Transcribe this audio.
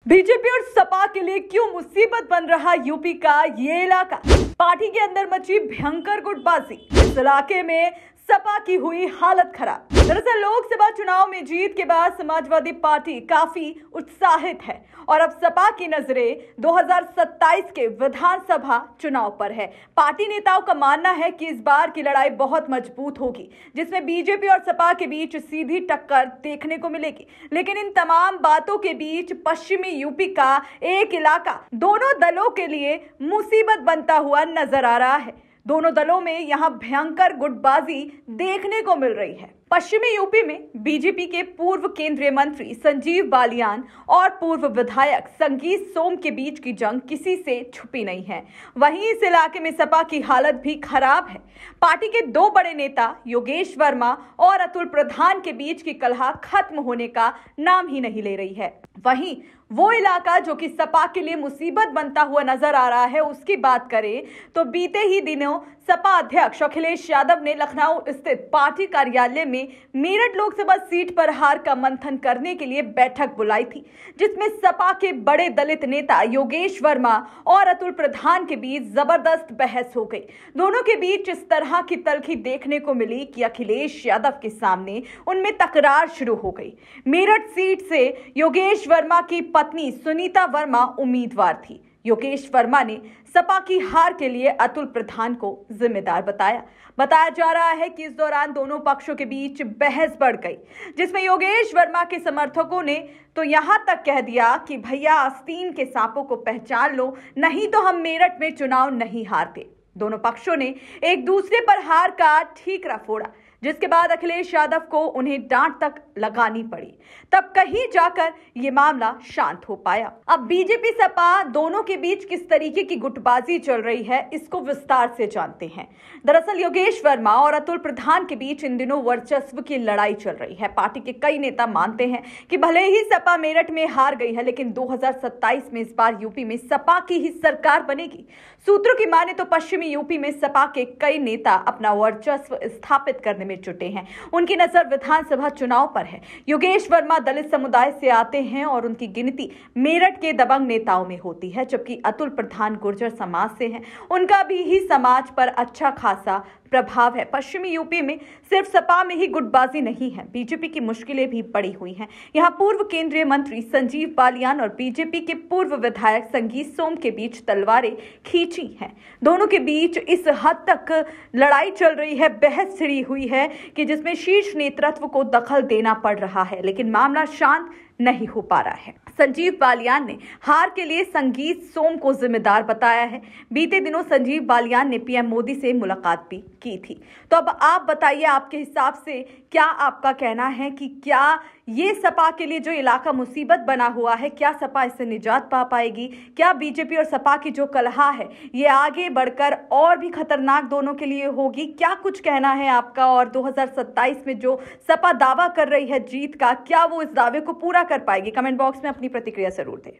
BJP और सपा के लिए क्यों मुसीबत बन रहा यूपी का ये इलाका। पार्टी के अंदर मची भयंकर गुटबाजी। इस इलाके में सपा की हुई हालत खराब। दरअसल लोकसभा चुनाव में जीत के बाद समाजवादी पार्टी काफी उत्साहित है और अब सपा की नजरें 2027 के विधानसभा चुनाव पर है। पार्टी नेताओं का मानना है कि इस बार की लड़ाई बहुत मजबूत होगी, जिसमें बीजेपी और सपा के बीच सीधी टक्कर देखने को मिलेगी। लेकिन इन तमाम बातों के बीच पश्चिमी यूपी का एक इलाका दोनों दलों के लिए मुसीबत बनता हुआ नजर आ रहा है। दोनों दलों में यहां भयंकर गुटबाजी देखने को मिल रही है। पश्चिमी यूपी में बीजेपी के पूर्व केंद्रीय मंत्री संजीव बालियान और पूर्व विधायक संगीत सोम के बीच की जंग किसी से छुपी नहीं है। वहीं इस इलाके में सपा की हालत भी खराब है। पार्टी के दो बड़े नेता योगेश वर्मा और अतुल प्रधान के बीच की कलह खत्म होने का नाम ही नहीं ले रही है। वहीं वो इलाका जो कि सपा के लिए मुसीबत बनता हुआ नजर आ रहा है, उसकी बात करें तो बीते ही दिनों सपा अध्यक्ष अखिलेश यादव ने लखनऊ स्थित पार्टी कार्यालय में मेरठ लोकसभा सीट पर हार का मंथन करने के लिए बैठक बुलाई थी, जिसमें सपा के बड़े दलित नेता योगेश वर्मा और अतुल प्रधान के बीच जबरदस्त बहस हो गई। दोनों के बीच इस तरह की तल्खी देखने को मिली कि अखिलेश यादव के सामने उनमें तकरार शुरू हो गई। मेरठ सीट से योगेश वर्मा की पत्नी सुनीता वर्मा उम्मीदवार थी। योगेश वर्मा ने सपा की हार के लिए अतुल प्रधान को जिम्मेदार बताया जा रहा है कि इस दौरान दोनों पक्षों के बीच बहस बढ़ गई, जिसमें योगेश वर्मा के समर्थकों ने तो यहां तक कह दिया कि भैया आस्तीन के सांपों को पहचान लो, नहीं तो हम मेरठ में चुनाव नहीं हारते। दोनों पक्षों ने एक दूसरे पर हार का ठीकरा फोड़ा, जिसके बाद अखिलेश यादव को उन्हें डांट तक लगानी पड़ी। तब कहीं जाकर ये मामला शांत हो पाया। अब बीजेपी सपा दोनों के बीच किस तरीके की गुटबाजी चल रही है, इसको विस्तार से जानते हैं। दरअसल योगेश वर्मा और अतुल प्रधान के बीच इन दिनों वर्चस्व की लड़ाई चल रही है। पार्टी के कई नेता मानते हैं कि भले ही सपा मेरठ में हार गई है, लेकिन 2027 में इस बार यूपी में सपा की ही सरकार बनेगी। सूत्रों की माने तो पश्चिमी यूपी में सपा के कई नेता अपना वर्चस्व स्थापित करने में जुटे हैं। उनकी नजर विधानसभा चुनाव पर है। योगेश वर्मा दलित समुदाय से आते हैं और उनकी गिनती मेरठ के दबंग नेताओं में होती है, जबकि अतुल प्रधान गुर्जर समाज से हैं। उनका भी ही समाज पर अच्छा खासा प्रभाव है। पश्चिमी यूपी में सिर्फ सपा में ही गुटबाजी नहीं है, बीजेपी की मुश्किलें भी पड़ी हुई हैं। यहां पूर्व केंद्रीय मंत्री संजीव बालियान और बीजेपी के पूर्व विधायक संगीत सोम के बीच तलवारें खींची हैं। दोनों के बीच इस हद तक लड़ाई चल रही है, बहस छिड़ी हुई है कि जिसमें शीर्ष नेतृत्व को दखल देना पड़ रहा है, लेकिन मामला शांत नहीं हो पा रहा है। संजीव बालियान ने हार के लिए संगीत सोम को जिम्मेदार बताया है। बीते दिनों संजीव बालियान ने पीएम मोदी से मुलाकात भी की थी। तो अब आप बताइए, आपके हिसाब से क्या आपका कहना है कि क्या ये सपा के लिए जो इलाका मुसीबत बना हुआ है, क्या सपा इससे निजात पा पाएगी? क्या बीजेपी और सपा की जो कलह है ये आगे बढ़कर और भी खतरनाक दोनों के लिए होगी? क्या कुछ कहना है आपका? और 2027 में जो सपा दावा कर रही है जीत का, क्या वो इस दावे को पूरा कर पाएगी? कमेंट बॉक्स में अपनी प्रतिक्रिया जरूर दें।